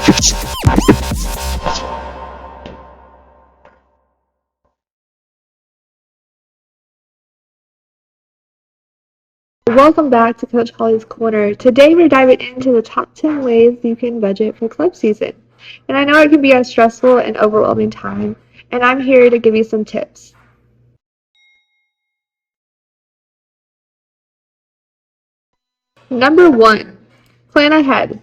Welcome back to Coach Holly's Corner. Today we're diving into the top 10 ways you can budget for club season. And I know it can be a stressful and overwhelming time, and I'm here to give you some tips. Number 1, plan ahead.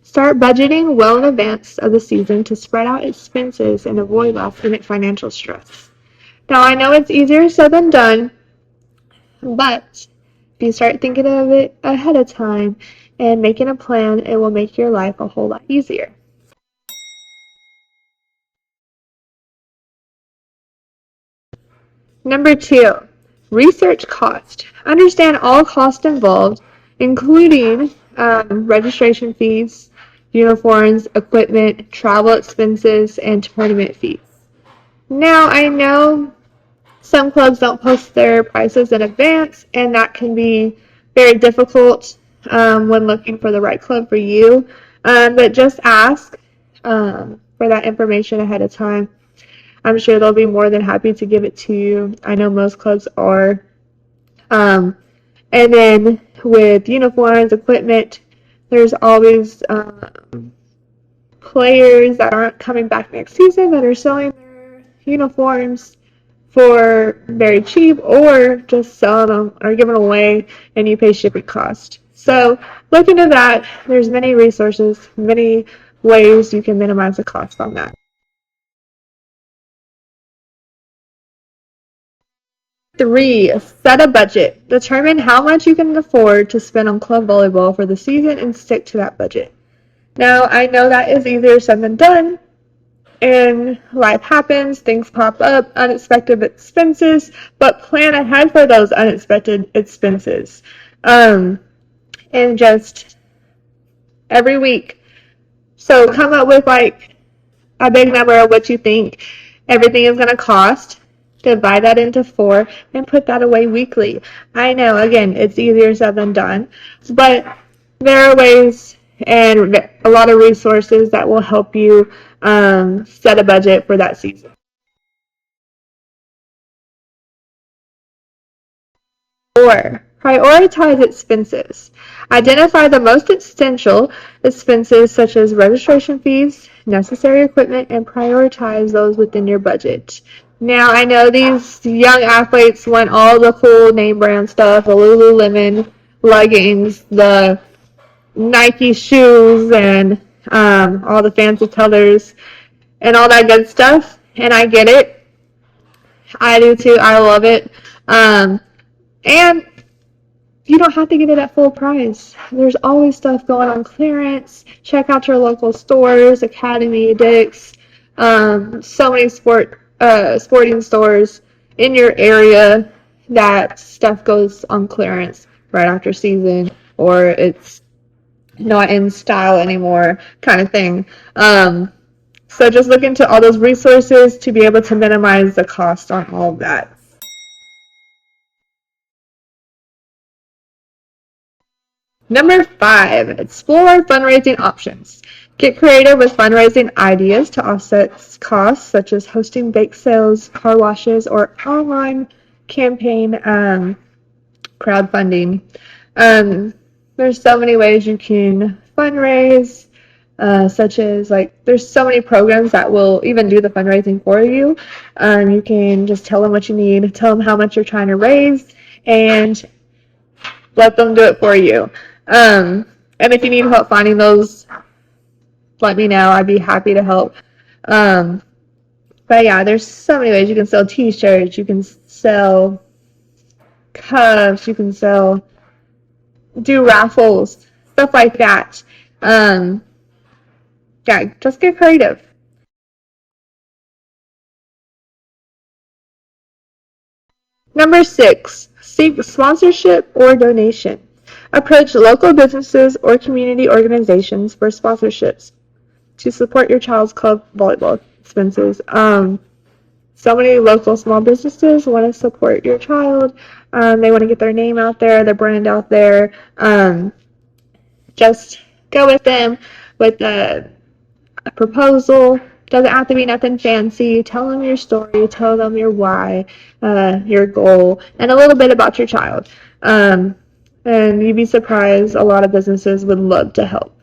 Start budgeting well in advance of the season to spread out expenses and avoid last-minute financial stress. Now, I know it's easier said than done, but if you start thinking of it ahead of time and making a plan, it will make your life a whole lot easier. Number 2, research cost. Understand all costs involved, including registration fees, uniforms, equipment, travel expenses, and tournament fees. Now, I know some clubs don't post their prices in advance, and that can be very difficult when looking for the right club for you. But just ask for that information ahead of time. I'm sure they'll be more than happy to give it to you. I know most clubs are. And then with uniforms, equipment, there's always players that aren't coming back next season that are selling their uniforms for very cheap, or just selling them or giving away and you pay shipping cost. So look into that. There's many resources, many ways you can minimize the cost on that. 3, set a budget. Determine how much you can afford to spend on club volleyball for the season and stick to that budget. Now, I know that is easier said than done, and life happens, things pop up, unexpected expenses, but plan ahead for those unexpected expenses. And just every week. So come up with like a big number of what you think everything is going to cost. Divide that into 4 and put that away weekly. I know, again, it's easier said than done, but there are ways and a lot of resources that will help you set a budget for that season. 4, prioritize expenses. Identify the most essential expenses such as registration fees, necessary equipment, and prioritize those within your budget. Now, I know these young athletes want all the cool name brand stuff, the Lululemon leggings, the Nike shoes, and all the fancy colors, and all that good stuff. And I get it. I do too. I love it. And you don't have to get it at full price. There's always stuff going on clearance. Check out your local stores, Academy, Dick's, so many sporting stores in your area that stuff goes on clearance right after season, or it's not in style anymore, kind of thing. So just look into all those resources to be able to minimize the cost on all of that. Number 5, explore fundraising options. Get creative with fundraising ideas to offset costs, such as hosting bake sales, car washes, or online campaign crowdfunding. There's so many ways you can fundraise, such as there's so many programs that will even do the fundraising for you. You can just tell them what you need, tell them how much you're trying to raise, and let them do it for you. And if you need help finding those, let me know. I'd be happy to help. But yeah, there's so many ways. You can sell t-shirts, you can sell cups, you can do raffles, stuff like that. Yeah, just get creative. Number 6, seek sponsorship or donation. Approach local businesses or community organizations for sponsorships to support your child's club volleyball expenses. So many local small businesses want to support your child. They want to get their name out there, their brand out there. Just go with them with the a proposal. Doesn't have to be nothing fancy. Tell them your story, tell them your why, your goal, and a little bit about your child. And you'd be surprised, a lot of businesses would love to help.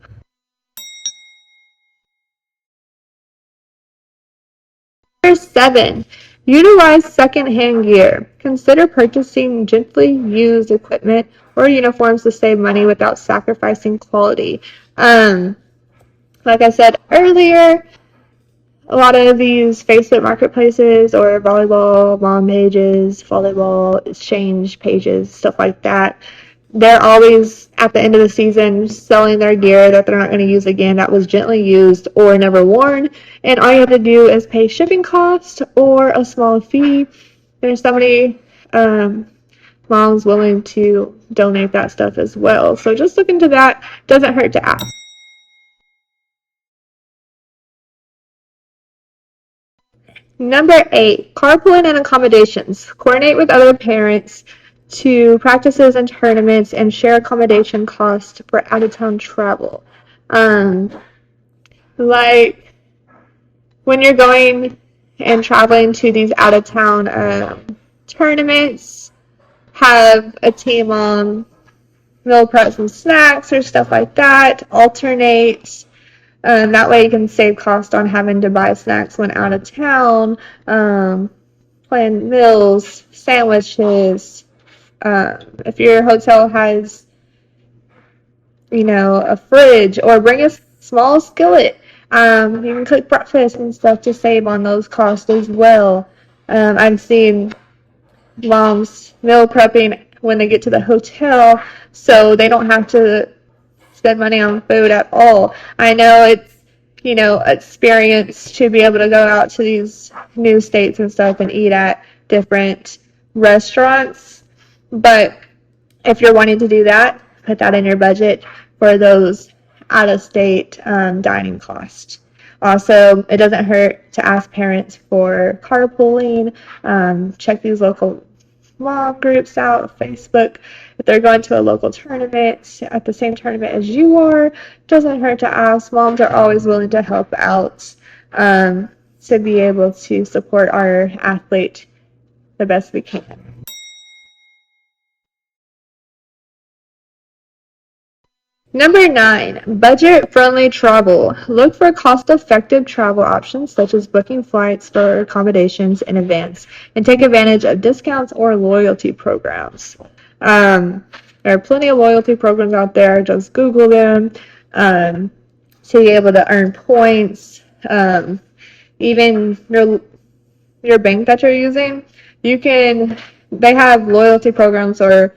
Number 7, utilize secondhand gear. Consider purchasing gently used equipment or uniforms to save money without sacrificing quality. Like I said earlier, a lot of these Facebook marketplaces or volleyball mom pages, volleyball exchange pages, stuff like that, they're always at the end of the season selling their gear that they're not going to use again that was gently used or never worn. And all you have to do is pay shipping cost or a small fee. There's somebody, moms willing to donate that stuff as well. So just look into that. Doesn't hurt to ask. Number 8, carpooling and accommodations. Coordinate with other parents to practices and tournaments and share accommodation costs for out-of-town travel. Um, like when you're going and traveling to these out-of-town tournaments, have a team on meal prep some snacks or stuff like that, alternate. That way you can save cost on having to buy snacks when out of town, plan meals, sandwiches. If your hotel has, a fridge, or bring a small skillet, you can cook breakfast and stuff to save on those costs as well. I've seen moms meal prepping when they get to the hotel so they don't have to spend money on food at all. I know it's, experience to be able to go out to these new states and stuff and eat at different restaurants. But if you're wanting to do that, put that in your budget for those out-of-state dining costs. Also, it doesn't hurt to ask parents for carpooling. Check these local mom groups out, Facebook. If they're going to a local tournament at the same tournament as you are, doesn't hurt to ask. Moms are always willing to help out, to be able to support our athlete the best we can. Number 9, budget-friendly travel. Look for cost-effective travel options such as booking flights for accommodations in advance and take advantage of discounts or loyalty programs. There are plenty of loyalty programs out there. Just Google them to be able to earn points. Even your bank that you're using, they have loyalty programs or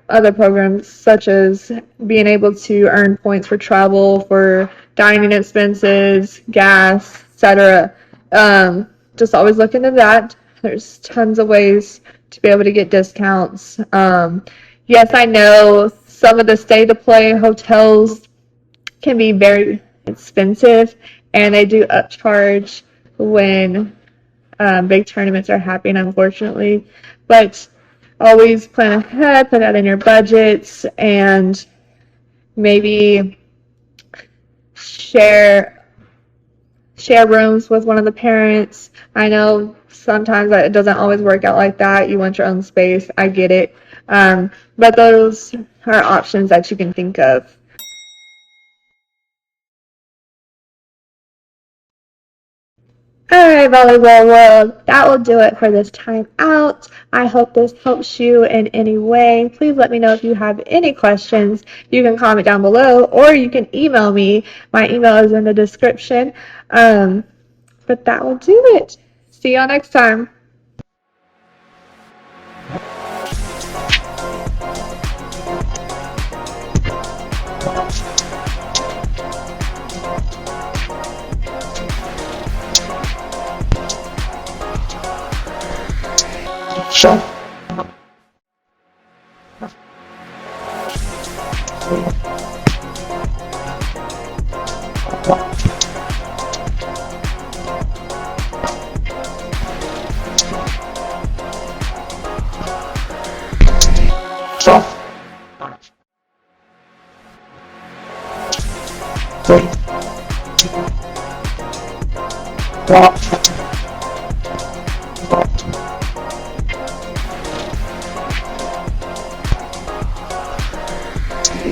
other programs such as being able to earn points for travel, for dining expenses, gas, etc. Just always look into that. There's tons of ways to be able to get discounts. Yes, I know some of the stay-to-play hotels can be very expensive, and they do upcharge when big tournaments are happening, unfortunately. But always plan ahead, put that in your budgets, and maybe share rooms with one of the parents. I know sometimes it doesn't always work out like that. You want your own space. I get it. But those are options that you can think of. Alright, volleyball world, that will do it for this time out. I hope this helps you in any way. Please let me know if you have any questions. You can comment down below or you can email me. My email is in the description. But that will do it. See y'all next time. Sure. Sure.